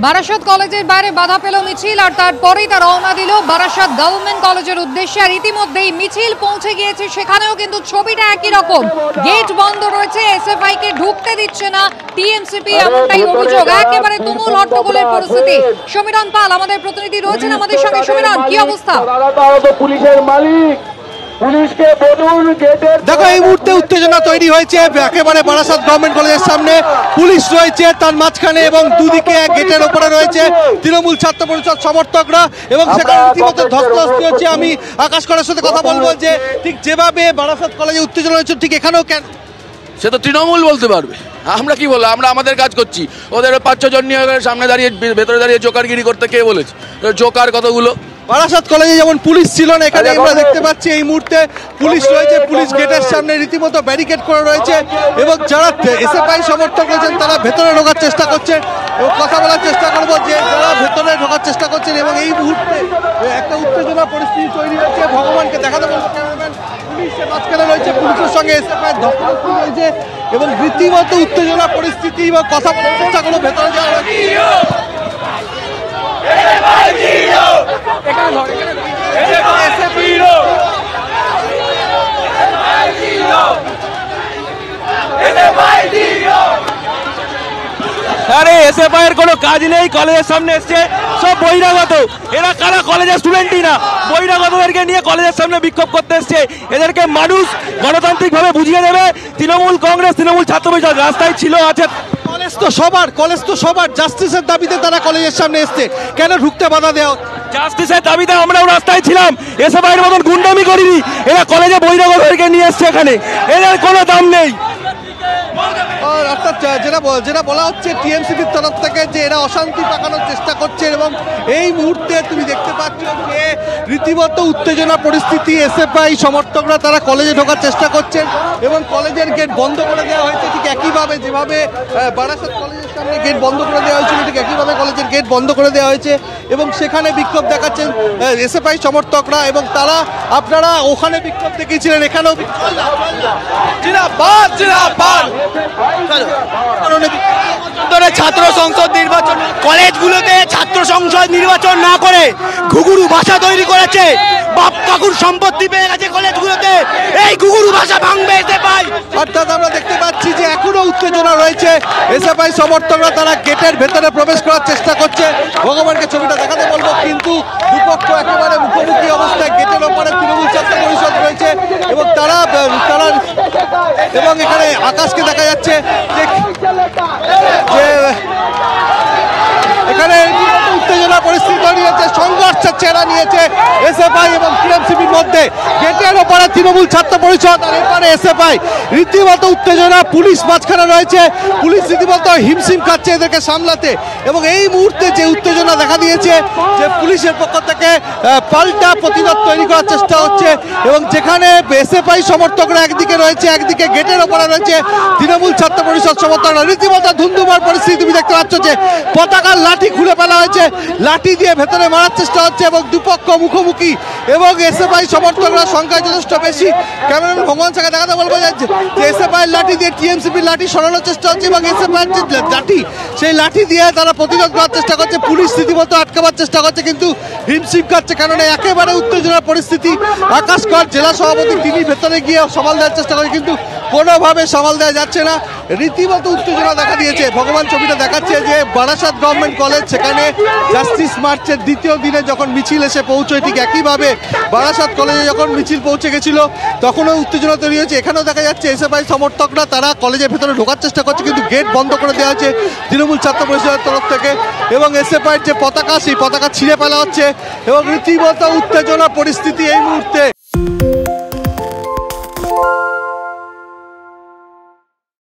বারাসাত কলেজের বাইরে বাধা পেল মিছিল আর তারপরেই তারা রওনা দিল বারাসাত গভর্নমেন্ট কলেজের উদ্দেশ্যে। আর ইতিমধ্যেই মিছিল পৌঁছে গিয়েছে, সেখানেও কিন্তু ছবিটা একই রকম, গেট বন্ধ রয়েছে, এসএফআই কে ঢুকতে দিচ্ছে না টিএমসিপি, এমনটাই অভিযোগ। একেবারে তুমুল হট্টগোলের পরিস্থিতি। সমীরণ পাল আমাদের প্রতিনিধি রয়েছেন আমাদের সঙ্গে। সমীরণ, কি অবস্থা? পুলিশের মালিক দেখো, এই মুহূর্তে উত্তেজনা তৈরি হয়েছে একেবারে বারাসাত গভর্নমেন্ট কলেজের সামনে। পুলিশ রয়েছে তার মাঝখানে এবং দুদিকে গেটের ওপরে রয়েছে তৃণমূল ছাত্র পরিষদ সমর্থকরা এবং সেখানে রীতিমতো ধস্তাধস্তি হচ্ছে। আমি আকাশ করের সাথে কথা বলবো যে ঠিক যেভাবে বারাসাত কলেজে উত্তেজনা হয়েছে ঠিক এখানেও কেন? সে তো তৃণমূল বলতে পারবে, আমরা কি বললাম? আমরা আমাদের কাজ করছি। ওদের 5-6 জন নিয়ে সামনে দাঁড়িয়ে ভেতরে দাঁড়িয়ে জোকারগিরি করতে কে বলেছে? জোকার কতগুলো। বারাসাত কলেজে যেমন পুলিশ ছিল না, এখানে আমরা দেখতে পাচ্ছি এই মুহূর্তে পুলিশ রয়েছে। পুলিশ গেটের সামনে রীতিমতো ব্যারিকেড করে রয়েছে এবং যারা এসএফআই সমর্থক রয়েছেন তারা ভেতরে ঢোকার চেষ্টা করছেন এবং কথা বলার চেষ্টা করবো যে যারা ভেতরে ঢোকার চেষ্টা করছেন। এবং এই মুহূর্তে একটা উত্তেজনা পরিস্থিতি তৈরি হয়েছে। ভগবানকে দেখাতে বলবো ক্যামেরাম্যান, পুলিশের মাঝখানে রয়েছে, পুলিশের সঙ্গে এসএফআই ধস্তাধস্তি রয়েছে এবং রীতিমতো উত্তেজনা পরিস্থিতি এবং কথা বলার চেষ্টা করবো ভেতরে যাওয়া হয়েছে। আরে এসএফআই এর কোনো কাজ নেই, কলেজের সামনে এসছে সব বহিরাগত। এরা কারা? কলেজের স্টুডেন্টই না, বহিরাগতদেরকে নিয়ে কলেজের সামনে বিক্ষোভ করতে এসছে। এদেরকে মানুষ গণতান্ত্রিকভাবে বুঝিয়ে দেবে। তৃণমূল কংগ্রেস, তৃণমূল ছাত্র পরিষদ রাস্তায় ছিল, আছে। কলেজ তো সবার জাস্টিসের দাবিতে তারা কলেজের সামনে এসছে, কেন ঢুকতে বাধা দেওয়া? জাস্টিসের দাবিতে আমরাও রাস্তায় ছিলাম। এসএফআই এর মতন গুন্ডামি করিনি। এরা কলেজে বহিরাগতদেরকে নিয়ে এসছে, এখানে এদের কোনো দাম নেই। অর্থাৎ যেটা বলা হচ্ছে টিএমসিপির তরফ থেকে যে এরা অশান্তি পাকানোর চেষ্টা করছে এবং এই মুহূর্তে তুমি দেখতে পাচ্ছ যে রীতিমতো উত্তেজনা পরিস্থিতি। এসএফআই সমর্থকরা তারা কলেজে ঢোকার চেষ্টা করছেন এবং কলেজের গেট বন্ধ করে দেওয়া হয়েছে ঠিক একইভাবে যেভাবে বারাসাত কলেজের সামনে গেট বন্ধ করে দেওয়া হয়েছিল ঠিক একইভাবে কলেজের গেট বন্ধ করে দেওয়া হয়েছে এবং সেখানে বিক্ষোভ দেখাচ্ছেন এসএফআই সমর্থকরা এবং তারা আপনারা ওখানে বিক্ষোভ দেখিয়েছিলেন, এখানেও ছাত্র সংসদ নির্বাচন, কলেজগুলোতে ছাত্র সংসদ নির্বাচন না করে ঘুঘুরু ভাষা তৈরি করেছে। বাপ কাকুর সম্পত্তি পেয়ে গেছে কলেজগুলোতে, এই ঘুঘুরু ভাষা ভাঙবে এসএফআই। অর্থাৎ আমরা দেখতে পাচ্ছি যে এখনো উত্তেজনা রয়েছে। এসএফআই সমর্থকরা তারা গেটের ভেতরে প্রবেশ করার চেষ্টা করছে। ভগবানকে ছবিটা দেখাতে বলবো, কিন্তু দুপক্ষ একেবারে মুখোমুখি অবস্থায়। গেটের ওপরে তৃণমূল ছাত্র পরিষদ রয়েছে এবং তারা এবং এখানে আকাশকে দেখা যাচ্ছে যে এখানে উত্তেজনা পরিস্থিতি তৈরি হয়েছে। সংঘর্ষের চেহারা নিয়েছে এসএফআই এবং টিএমসিপির মধ্যে। গেটের ওপরে তৃণমূল ছাত্র পরিষদ আর এপারে এসএফআই, রীতিমতো উত্তেজনা। পুলিশ মাঝখানে রয়েছে, পুলিশ রীতিমতো হিমশিম খাচ্ছে এদেরকে সামলাতে এবং এই মুহূর্তে যে উত্তেজনা দেখা দিয়েছে যে পুলিশের পক্ষ থেকে পাল্টা প্রতিরোধ তৈরি করার চেষ্টা হচ্ছে এবং যেখানে এসএফআই সমর্থকরা একদিকে রয়েছে, একদিকে গেটের ওপরে রয়েছে তৃণমূল ছাত্র পরিষদ সমর্থকরা। রীতিমতো ধুন্ধুমার পরিস্থিতি তুমি দেখতে পাচ্ছ যে পতাকার লাঠি খুলে ফেলা হয়েছে, লাঠি দিয়ে ভেতরে মারার চেষ্টা হচ্ছে এবং দুপক্ষ মুখোমুখি এবং এসএফআই সমর্থকরা সংখ্যায় যথেষ্ট বেশি। ক্যামেরাম্যান ভগবান সাথে দেখাতে বলবো যে এসএফআই লাঠি দিয়ে টিএমসিপির লাঠি সরানোর চেষ্টা হচ্ছে এবং এসএফআই যে লাঠি সেই লাঠি দিয়ে তারা প্রতিরোধ করার চেষ্টা করছে। পুলিশ রীতিমতো আটকাবার চেষ্টা করছে কিন্তু হিমশিম খাচ্ছে, কারণ একেবারে উত্তেজনার পরিস্থিতি। আকাশ কর জেলা সভাপতি তিনি ভেতরে গিয়ে সামাল দেওয়ার চেষ্টা করে কিন্তু কোনোভাবে সামাল দেওয়া যাচ্ছে না। রীতিমতো উত্তেজনা দেখা দিয়েছে। ভগবান ছবিটা দেখাচ্ছে যে বারাসাত গভর্নমেন্ট কলেজ, সেখানে জাস্টিস মার্চের দ্বিতীয় দিনে যখন মিছিল এসে পৌঁছয় ঠিক একইভাবে বারাসাত কলেজে যখন মিছিল পৌঁছে গেছিল তখনও উত্তেজনা তৈরি হয়েছে। এখানেও দেখা যাচ্ছে এসএফআই সমর্থকরা তারা কলেজের ভেতরে ঢোকার চেষ্টা করছে কিন্তু গেট বন্ধ করে দেওয়া হয়েছে তৃণমূল ছাত্র পরিষদের তরফ থেকে এবং এসএফআইয়ের যে পতাকা সেই পতাকা ছিঁড়ে ফেলা হচ্ছে এবং রীতিমতো উত্তেজনা পরিস্থিতি এই মুহূর্তে।